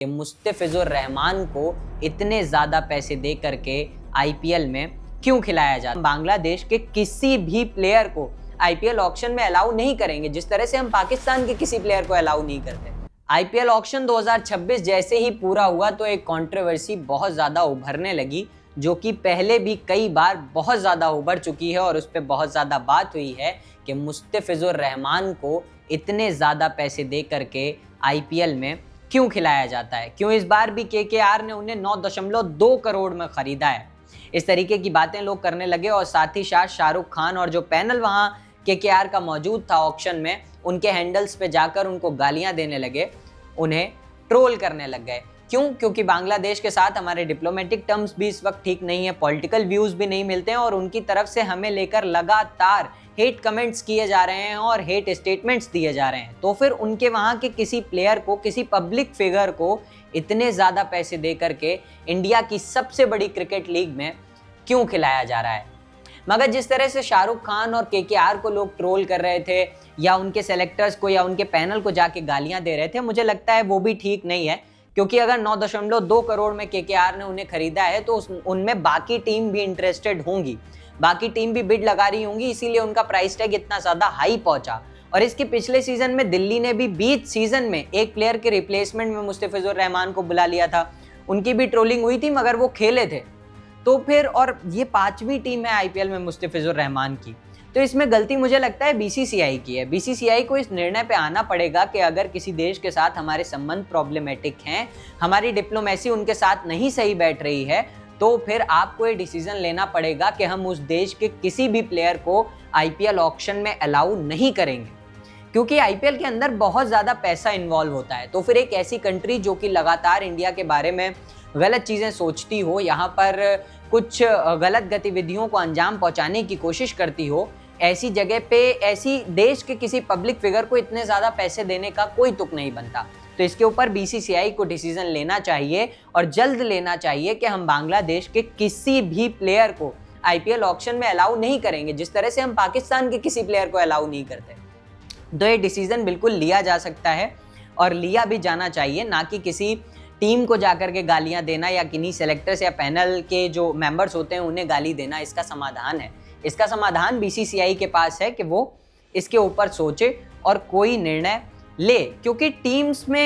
कि मुस्तफिजुर रहमान को इतने ज़्यादा पैसे दे करके आईपीएल में क्यों खिलाया जाता। बांग्लादेश के किसी भी प्लेयर को आईपीएल ऑक्शन में अलाउ नहीं करेंगे, जिस तरह से हम पाकिस्तान के किसी प्लेयर को अलाउ नहीं करते। आईपीएल ऑक्शन 2026 जैसे ही पूरा हुआ तो एक कंट्रोवर्सी बहुत ज़्यादा उभरने लगी, जो कि पहले भी कई बार बहुत ज़्यादा उभर चुकी है और उस पर बहुत ज़्यादा बात हुई है कि मुस्तफिजुर रहमान को इतने ज़्यादा पैसे दे करके आईपीएल में क्यों खिलाया जाता है, क्यों इस बार भी केकेआर ने उन्हें 9.2 करोड़ में खरीदा है। इस तरीके की बातें लोग करने लगे और साथ ही साथ शाहरुख खान और जो पैनल वहां केकेआर का मौजूद था ऑक्शन में, उनके हैंडल्स पे जाकर उनको गालियां देने लगे, उन्हें ट्रोल करने लग गए। क्यों? क्योंकि बांग्लादेश के साथ हमारे डिप्लोमेटिक टर्म्स भी इस वक्त ठीक नहीं है, पॉलिटिकल व्यूज भी नहीं मिलते हैं और उनकी तरफ से हमें लेकर लगातार हेट कमेंट्स किए जा रहे हैं और हेट स्टेटमेंट्स दिए जा रहे हैं। तो फिर उनके वहाँ के किसी प्लेयर को, किसी पब्लिक फिगर को इतने ज़्यादा पैसे दे करके इंडिया की सबसे बड़ी क्रिकेट लीग में क्यों खिलाया जा रहा है। मगर जिस तरह से शाहरुख खान और केकेआर को लोग ट्रोल कर रहे थे या उनके सेलेक्टर्स को या उनके पैनल को जाके गालियाँ दे रहे थे, मुझे लगता है वो भी ठीक नहीं है। क्योंकि अगर 9.2 करोड़ में केकेआर ने उन्हें खरीदा है तो उनमें बाकी टीम भी इंटरेस्टेड होंगी, बाकी टीम भी बिड लगा रही होंगी, इसीलिए उनका प्राइस टैग इतना ज़्यादा हाई पहुंचा। और इसके पिछले सीजन में दिल्ली ने भी बीच सीजन में एक प्लेयर के रिप्लेसमेंट में मुस्तफिजुर रहमान को बुला लिया था, उनकी भी ट्रोलिंग हुई थी मगर वो खेले थे। तो फिर और ये 5वीं टीम है आईपीएल में मुस्तफिजुर रहमान की, तो इसमें गलती मुझे लगता है बीसीसीआई की है। बीसीसीआई को इस निर्णय पे आना पड़ेगा कि अगर किसी देश के साथ हमारे संबंध प्रॉब्लमेटिक हैं, हमारी डिप्लोमेसी उनके साथ नहीं सही बैठ रही है, तो फिर आपको ये डिसीजन लेना पड़ेगा कि हम उस देश के किसी भी प्लेयर को आईपीएल ऑक्शन में अलाउ नहीं करेंगे। क्योंकि आईपीएल के अंदर बहुत ज़्यादा पैसा इन्वॉल्व होता है, तो फिर एक ऐसी कंट्री जो कि लगातार इंडिया के बारे में गलत चीज़ें सोचती हो, यहाँ पर कुछ गलत गतिविधियों को अंजाम पहुँचाने की कोशिश करती हो, ऐसी जगह पे ऐसी देश के किसी पब्लिक फिगर को इतने ज़्यादा पैसे देने का कोई तुक नहीं बनता। तो इसके ऊपर बीसीसीआई को डिसीजन लेना चाहिए और जल्द लेना चाहिए कि हम बांग्लादेश के किसी भी प्लेयर को आईपीएल ऑक्शन में अलाउ नहीं करेंगे, जिस तरह से हम पाकिस्तान के किसी प्लेयर को अलाउ नहीं करते। तो ये डिसीजन बिल्कुल लिया जा सकता है और लिया भी जाना चाहिए, ना कि किसी टीम को जाकर के गालियां देना या किन्हीं सेलेक्टर्स या पैनल के जो मेंबर्स होते हैं उन्हें गाली देना इसका समाधान है। इसका समाधान बीसीसीआई के पास है कि वो इसके ऊपर सोचे और कोई निर्णय ले। क्योंकि टीम्स में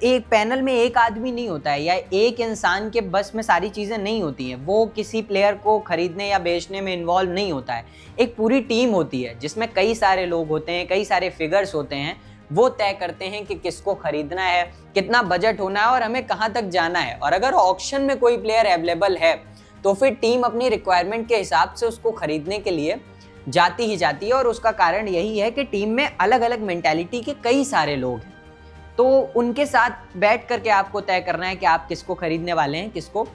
एक पैनल में एक आदमी नहीं होता है या एक इंसान के बस में सारी चीज़ें नहीं होती हैं, वो किसी प्लेयर को खरीदने या बेचने में इन्वॉल्व नहीं होता है। एक पूरी टीम होती है जिसमें कई सारे लोग होते हैं, कई सारे फिगर्स होते हैं, वो तय करते हैं कि किसको खरीदना है, कितना बजट होना है और हमें कहाँ तक जाना है। और अगर ऑक्शन में कोई प्लेयर अवेलेबल है तो फिर टीम अपनी रिक्वायरमेंट के हिसाब से उसको खरीदने के लिए जाती ही जाती है। और उसका कारण यही है कि टीम में अलग अलग मेंटालिटी के कई सारे लोग हैं, तो उनके साथ बैठ करके आपको तय करना है कि आप किसको खरीदने वाले हैं, किसको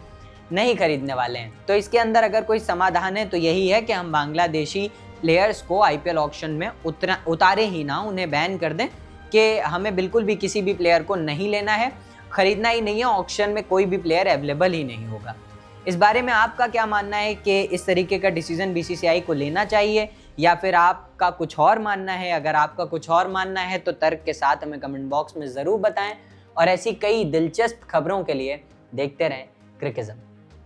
नहीं खरीदने वाले हैं। तो इसके अंदर अगर कोई समाधान है तो यही है कि हम बांग्लादेशी प्लेयर्स को आईपीएल ऑक्शन में उतारे ही ना, उन्हें बैन कर दें कि हमें बिल्कुल भी किसी भी प्लेयर को नहीं लेना है, खरीदना ही नहीं है, ऑक्शन में कोई भी प्लेयर अवेलेबल ही नहीं होगा। इस बारे में आपका क्या मानना है कि इस तरीके का डिसीजन बीसीसीआई को लेना चाहिए या फिर आपका कुछ और मानना है? अगर आपका कुछ और मानना है तो तर्क के साथ हमें कमेंट बॉक्स में ज़रूर बताएं और ऐसी कई दिलचस्प खबरों के लिए देखते रहें क्रिकिज़म।